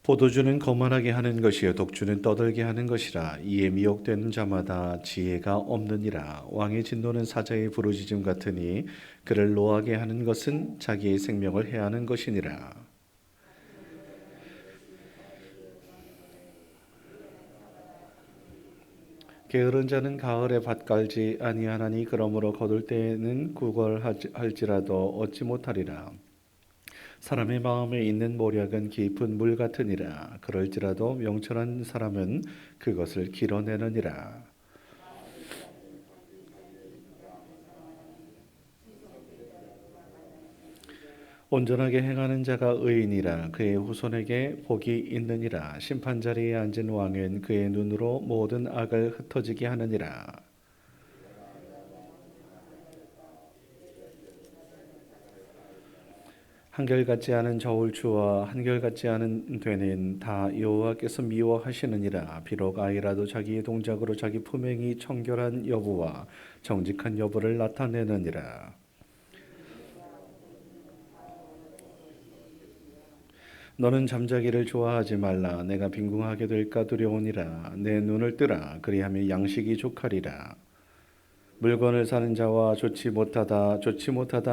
포도주는 거만하게 하는 것이요 독주는 떠들게 하는 것이라. 이에 미혹되는 자마다 지혜가 없느니라. 왕의 진노는 사자의 부르짖음 같으니 그를 노하게 하는 것은 자기의 생명을 해하는 것이니라. 게으른 자는 가을에 밭 갈지 아니하나니 그러므로 거둘 때에는 구걸할지라도 얻지 못하리라. 사람의 마음에 있는 모략은 깊은 물 같으니라. 그럴지라도 명철한 사람은 그것을 길어내느니라. 온전하게 행하는 자가 의인이라. 그의 후손에게 복이 있느니라. 심판 자리에 앉은 왕은 그의 눈으로 모든 악을 흩어지게 하느니라. 한결같지 않은 저울추와 한결같지 않은 되는 다 여호와께서 미워하시느니라. 비록 아이라도 자기의 동작으로 자기 품행이 청결한 여부와 정직한 여부를 나타내느니라. 너는 잠자기를 좋아하지 말라. 내가 빈궁하게 될까 두려우니라. 내 눈을 뜨라. 그리하면 양식이 족하리라. 물건을 사는 자와 좋지 못하다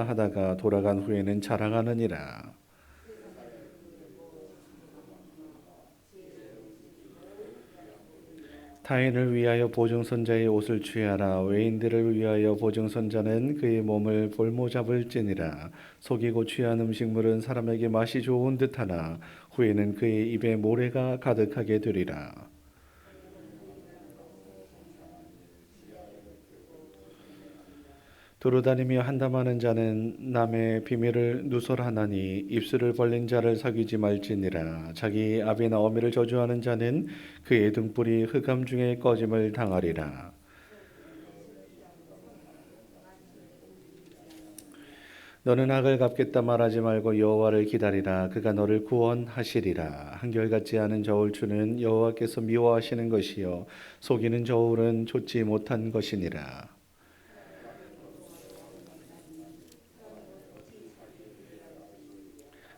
하다가 돌아간 후에는 자랑하느니라. 타인을 위하여 보증선자의 옷을 취하라. 외인들을 위하여 보증선자는 그의 몸을 볼모잡을지니라. 속이고 취한 음식물은 사람에게 맛이 좋은 듯하나 후에는 그의 입에 모래가 가득하게 되리라. 두루다니며 한담하는 자는 남의 비밀을 누설하나니 입술을 벌린 자를 사귀지 말지니라. 자기 아비나 어미를 저주하는 자는 그의 등불이 흑암 중에 꺼짐을 당하리라. 너는 악을 갚겠다 말하지 말고 여호와를 기다리라. 그가 너를 구원하시리라. 한결같지 않은 저울추는 여호와께서 미워하시는 것이요 속이는 저울은 좋지 못한 것이니라.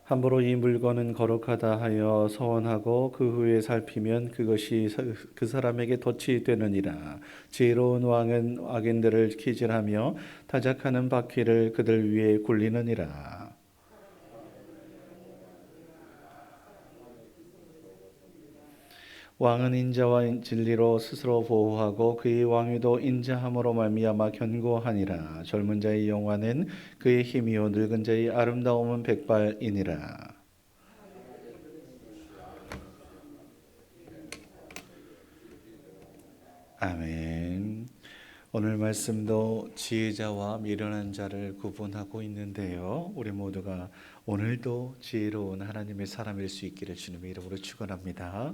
함부로 이 물건은 거룩하다 하여 서원하고 그 후에 살피면 그것이 그 사람에게 덫이 되느니라. 지혜로운 왕은 악인들을 키질하며 타작하는 바퀴를 그들 위에 굴리느니라. 왕은 인자와 진리로 스스로 보호하고 그의 왕위도 인자함으로 말미암아 견고하니라. 젊은 자의 영화는 그의 힘이요 늙은 자의 아름다움은 백발이니라. 아멘. 오늘 말씀도 지혜자와 미련한 자를 구분하고 있는데요. 우리 모두가 오늘도 지혜로운 하나님의 사람일 수 있기를 주님의 이름으로 축원합니다.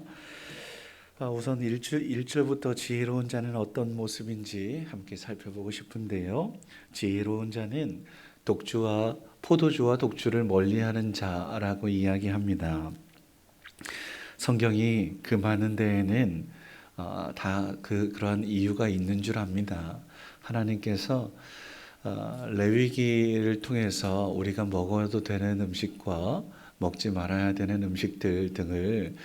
우선 1절부터 지혜로운 자는 어떤 모습인지 함께 살펴보고 싶은데요. 지혜로운 자는 포도주와 독주를 멀리하는 자라고 이야기합니다. 성경이 그 많은 데에는 다 그러한 이유가 있는 줄 압니다. 하나님께서 레위기를 통해서 우리가 먹어도 되는 음식과 먹지 말아야 되는 음식들 등을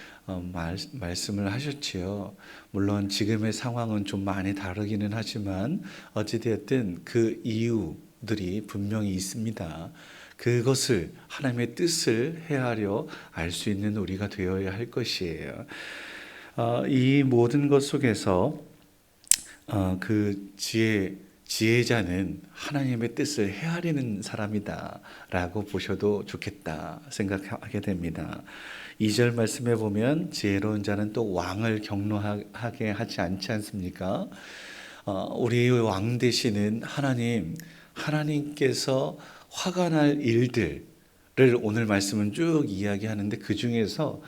말씀을 하셨지요. 물론 지금의 상황은 좀 많이 다르기는 하지만 어찌되었든 그 이유들이 분명히 있습니다. 그것을 하나님의 뜻을 헤아려 알 수 있는 우리가 되어야 할 것이에요. 이 모든 것 속에서 그 지혜자는 하나님의 뜻을 헤아리는 사람이다 라고 보셔도 좋겠다 생각하게 됩니다. 2절 말씀에 보면 지혜로운 자는 또 왕을 경노하게 하지 않지 않습니까? 우리 왕 되시는 하나님께서 화가 날 일들을 오늘 말씀은 쭉 이야기하는데 그 중에서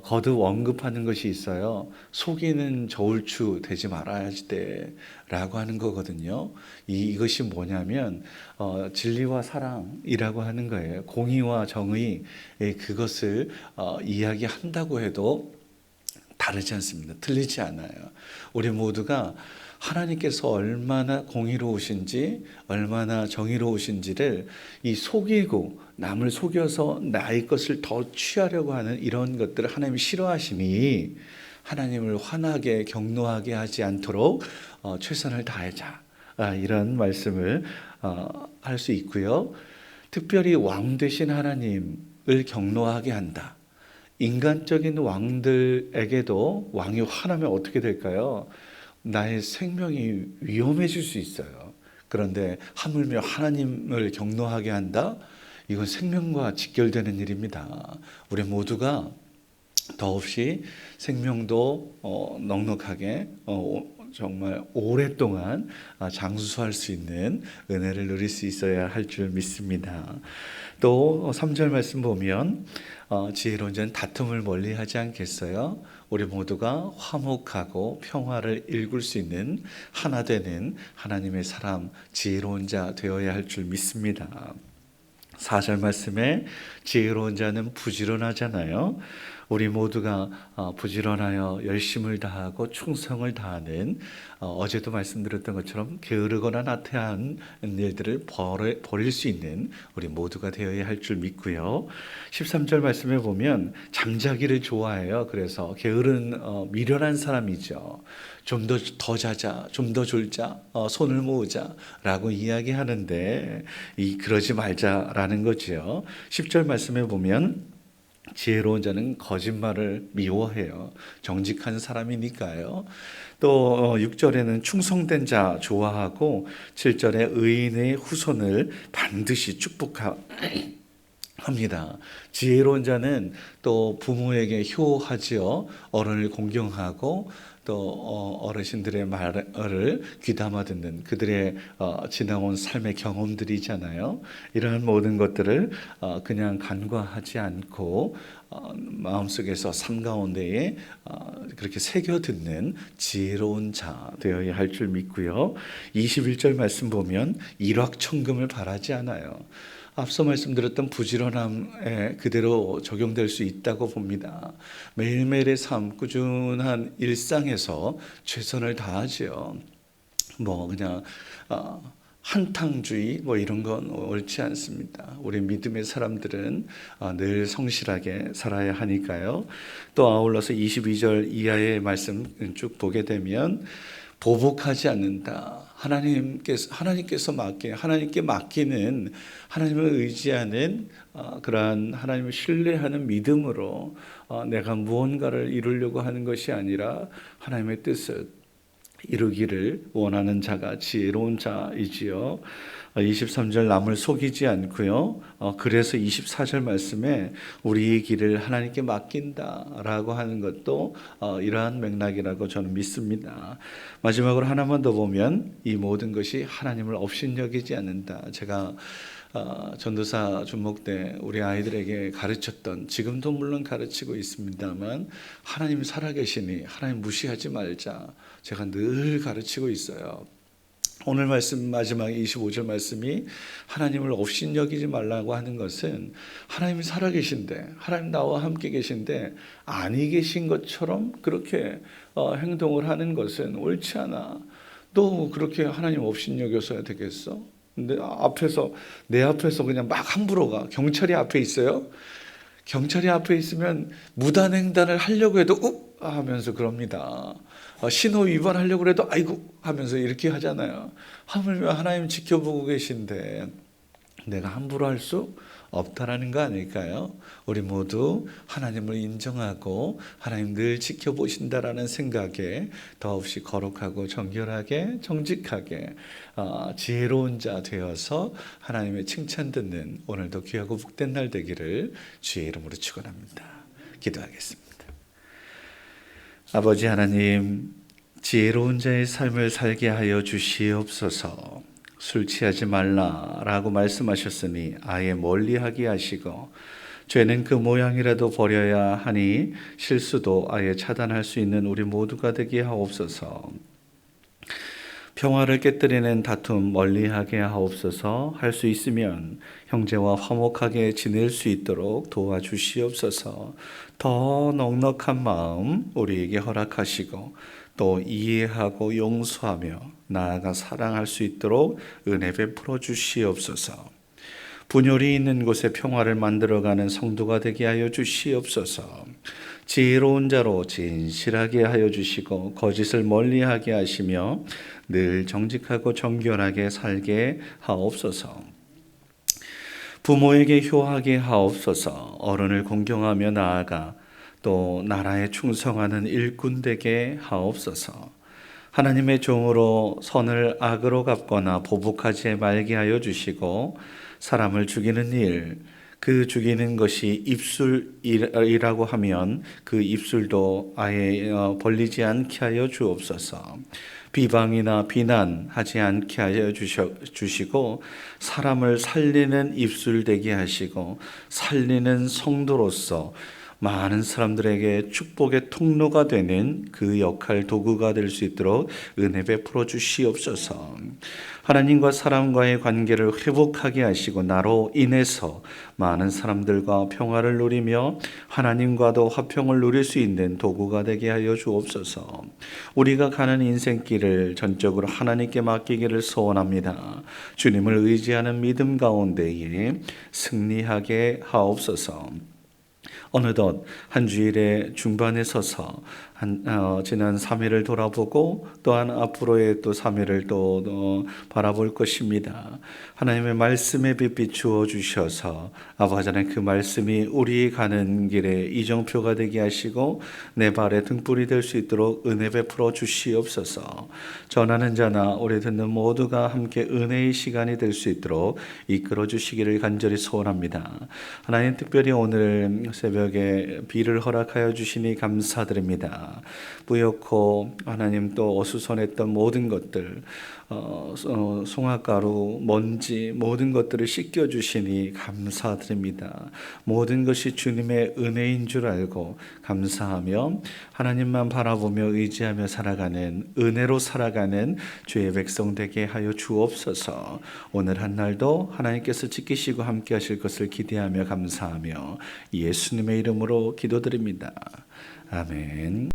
거듭 언급하는 것이 있어요. 속이는 저울추 되지 말아야 되라고 하는 거거든요. 이것이 뭐냐면 진리와 사랑이라고 하는 거예요. 공의와 정의 그것을 이야기한다고 해도 다르지 않습니다. 틀리지 않아요. 우리 모두가 하나님께서 얼마나 공의로우신지, 얼마나 정의로우신지를 이 속이고 남을 속여서 나의 것을 더 취하려고 하는 이런 것들을 하나님이 싫어하시니 하나님을 화나게 격노하게 하지 않도록 최선을 다하자, 이런 말씀을 할 수 있고요. 특별히 왕 되신 하나님을 격노하게 한다. 인간적인 왕들에게도 왕이 화나면 어떻게 될까요? 나의 생명이 위험해질 수 있어요. 그런데 하물며 하나님을 격노하게 한다? 이건 생명과 직결되는 일입니다. 우리 모두가 더없이 생명도 넉넉하게 정말 오랫동안 장수할 수 있는 은혜를 누릴 수 있어야 할 줄 믿습니다. 또 3절 말씀 보면 지혜로운 자는 다툼을 멀리하지 않겠어요? 우리 모두가 화목하고 평화를 일굴 수 있는 하나 되는 하나님의 사람, 지혜로운 자 되어야 할 줄 믿습니다. 4절 말씀에 지혜로운 자는 부지런하잖아요. 우리 모두가 부지런하여 열심을 다하고 충성을 다하는, 어제도 말씀드렸던 것처럼 게으르거나 나태한 일들을 버릴 수 있는 우리 모두가 되어야 할 줄 믿고요. 13절 말씀에 보면 잠자기를 좋아해요. 그래서 게으른 미련한 사람이죠. 좀 더 자자, 좀 더 졸자, 손을 모으자 라고 이야기하는데 그러지 말자라는 거죠. 10절 말씀에 보면 지혜로운 자는 거짓말을 미워해요. 정직한 사람이니까요. 또 6절에는 충성된 자 좋아하고 7절에 의인의 후손을 반드시 축복합니다. 지혜로운 자는 또 부모에게 효하지요. 어른을 공경하고 또 어르신들의 말을 귀담아 듣는 그들의 지나온 삶의 경험들이잖아요. 이러한 모든 것들을 그냥 간과하지 않고 마음속에서 삶 가운데에 그렇게 새겨 듣는 지혜로운 자 되어야 할 줄 믿고요. 21절 말씀 보면 일확천금을 바라지 않아요. 앞서 말씀드렸던 부지런함에 그대로 적용될 수 있다고 봅니다. 매일매일의 삶, 꾸준한 일상에서 최선을 다하지요. 그냥 한탕주의 이런 건 옳지 않습니다. 우리 믿음의 사람들은 늘 성실하게 살아야 하니까요. 또 아울러서 22절 이하의 말씀 쭉 보게 되면 보복하지 않는다. 하나님께 맡기는, 하나님을 의지하는 그러한 하나님을 신뢰하는 믿음으로 내가 무언가를 이루려고 하는 것이 아니라 하나님의 뜻을 이루기를 원하는 자가 지혜로운 자이지요. 23절 남을 속이지 않고요. 그래서 24절 말씀에 우리의 길을 하나님께 맡긴다라고 하는 것도 이러한 맥락이라고 저는 믿습니다. 마지막으로 하나만 더 보면 이 모든 것이 하나님을 업신여기지 않는다. 제가 전도사 준목 때 우리 아이들에게 가르쳤던, 지금도 물론 가르치고 있습니다만, 하나님 살아계시니 하나님 무시하지 말자. 제가 늘 가르치고 있어요. 오늘 말씀 마지막 25절 말씀이 하나님을 업신여기지 말라고 하는 것은 하나님이 살아계신데, 하나님 나와 함께 계신데 아니 계신 것처럼 그렇게 행동을 하는 것은 옳지 않아. 너 그렇게 하나님 업신여겨서야 되겠어? 근데 내 앞에서 그냥 막 함부로 가. 경찰이 앞에 있어요. 경찰이 앞에 있으면 무단횡단을 하려고 해도 하면서 그럽니다. 신호 위반하려고 해도 아이고 하면서 이렇게 하잖아요. 하물며 하나님 지켜보고 계신데 내가 함부로 할 수 없다라는 거 아닐까요? 우리 모두 하나님을 인정하고 하나님 늘 지켜보신다라는 생각에 더없이 거룩하고 정결하게 정직하게 지혜로운 자 되어서 하나님의 칭찬 듣는 오늘도 귀하고 복된 날 되기를 주의 이름으로 축원합니다. 기도하겠습니다. 아버지 하나님, 지혜로운 자의 삶을 살게 하여 주시옵소서. 술 취하지 말라라고 말씀하셨으니 아예 멀리하게 하시고, 죄는 그 모양이라도 버려야 하니 실수도 아예 차단할 수 있는 우리 모두가 되게 하옵소서. 평화를 깨뜨리는 다툼 멀리하게 하옵소서. 할 수 있으면 형제와 화목하게 지낼 수 있도록 도와주시옵소서. 더 넉넉한 마음 우리에게 허락하시고 또 이해하고 용서하며 나아가 사랑할 수 있도록 은혜 베풀어 주시옵소서. 분열이 있는 곳에 평화를 만들어가는 성도가 되게 하여 주시옵소서. 지혜로운 자로 진실하게 하여 주시고 거짓을 멀리하게 하시며 늘 정직하고 정결하게 살게 하옵소서. 부모에게 효하게 하옵소서. 어른을 공경하며 나아가 또 나라에 충성하는 일꾼 되게 하옵소서. 하나님의 종으로 선을 악으로 갚거나 보복하지 말게 하여 주시고 사람을 죽이는 일, 그 죽이는 것이 입술이라고 하면 그 입술도 아예 벌리지 않게 하여 주옵소서. 비방이나 비난하지 않게 하여 주시고 사람을 살리는 입술 되게 하시고 살리는 성도로서 많은 사람들에게 축복의 통로가 되는 그 역할 도구가 될 수 있도록 은혜 베풀어 주시옵소서. 하나님과 사람과의 관계를 회복하게 하시고 나로 인해서 많은 사람들과 평화를 누리며 하나님과도 화평을 누릴 수 있는 도구가 되게 하여 주옵소서. 우리가 가는 인생길을 전적으로 하나님께 맡기기를 소원합니다. 주님을 의지하는 믿음 가운데에 승리하게 하옵소서. 어느덧 한 주일의 중반에 서서 지난 3일을 돌아보고 또한 앞으로의 또 3일을 또 바라볼 것입니다. 하나님의 말씀에 빛 비추어 주셔서 아버지 하나님 그 말씀이 우리 가는 길에 이정표가 되게 하시고 내 발의 등불이 될 수 있도록 은혜 베풀어 주시옵소서. 전하는 자나 우리 듣는 모두가 함께 은혜의 시간이 될 수 있도록 이끌어 주시기를 간절히 소원합니다. 하나님 특별히 오늘 새벽에 비를 허락하여 주시니 감사드립니다. 뿌옇고 하나님 또 어수선했던 모든 것들 송화가루, 먼지 모든 것들을 씻겨주시니 감사드립니다. 모든 것이 주님의 은혜인 줄 알고 감사하며 하나님만 바라보며 의지하며 살아가는 은혜로 살아가는 주의 백성 되게 하여 주옵소서. 오늘 한 날도 하나님께서 지키시고 함께 하실 것을 기대하며 감사하며 예수님의 이름으로 기도드립니다. 아멘.